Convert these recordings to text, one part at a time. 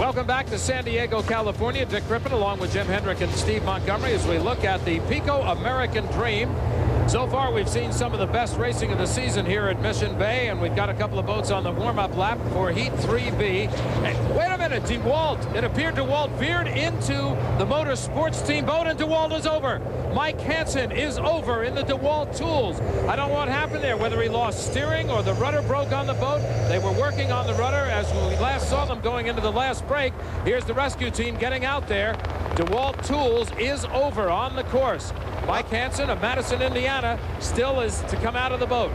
Welcome back to San Diego, California. Dick Crippen along with Jim Hendrick and Steve Montgomery as we look at the Pico American Dream. So far, we've seen some of the best racing of the season here at Mission Bay, and we've got a couple of boats on the warm-up lap for Heat 3B. And wait a minute, DeWalt. It appeared DeWalt veered into the motorsports team boat, and DeWalt is over. Mike Hansen is over in the DeWalt Tools. I don't know what happened there, whether he lost steering or the rudder broke on the boat. They were working on the rudder as we last saw them going into the last break. Here's the rescue team getting out there. DeWalt Tools is over on the course. Mike Hansen of Madison, Indiana, still is to come out of the boat.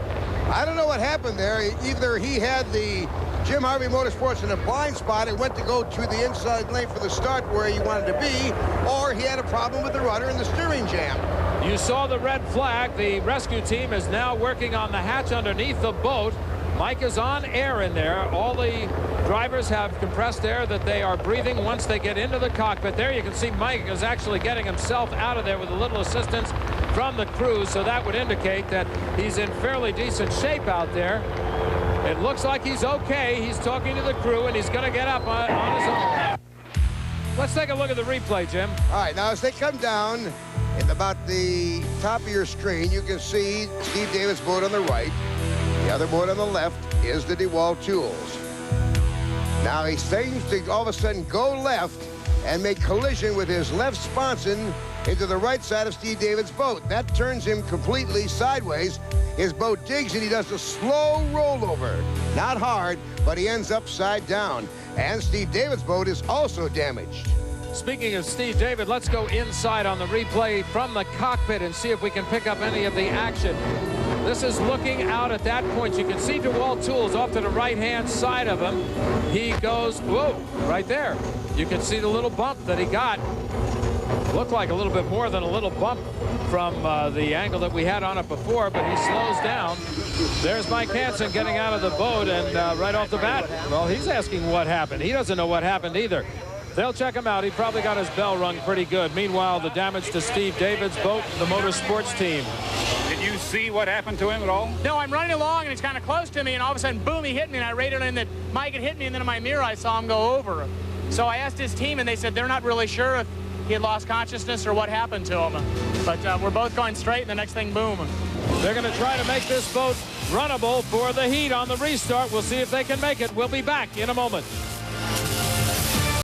I don't know what happened there. Either he had the Jim Harvey Motorsports in a blind spot and went to go to the inside lane for the start where he wanted to be, or he had a problem with the rudder and the steering jam. You saw the red flag. The rescue team is now working on the hatch underneath the boat. Mike is on air in there. All the drivers have compressed air that they are breathing once they get into the cockpit. There you can see Mike is actually getting himself out of there with a little assistance from the crew, so that would indicate that he's in fairly decent shape out there. It looks like he's okay. He's talking to the crew, and he's going to get up on his own. Let's take a look at the replay, Jim. All right, now as they come down in about the top of your screen, you can see Steve Davis' boat on the right. The other boat on the left is the DeWalt Tools. Now he seems to all of a sudden go left and make collision with his left sponson into the right side of Steve Davis' boat. That turns him completely sideways. His boat digs and he does a slow rollover. Not hard, but he ends upside down. And Steve Davis' boat is also damaged. Speaking of Steve David, let's go inside on the replay from the cockpit and see if we can pick up any of the action. This is looking out at that point. You can see DeWalt Tools off to the right-hand side of him. He goes, whoa, right there. You can see the little bump that he got. Looked like a little bit more than a little bump from the angle that we had on it before, but he slows down. There's Mike Hansen getting out of the boat, and right off the bat, well, he's asking what happened. He doesn't know what happened either. They'll check him out. He probably got his bell rung pretty good. Meanwhile, the damage to Steve David's boat, the motorsports team. Did you see what happened to him at all? No, I'm running along, and it's kind of close to me, and all of a sudden, boom, he hit me, and I rated in that Mike had hit me, and then in my mirror, I saw him go over. So I asked his team, and they said they're not really sure if he had lost consciousness or what happened to him. But we're both going straight, and the next thing, boom. They're going to try to make this boat runnable for the Heat on the restart. We'll see if they can make it. We'll be back in a moment.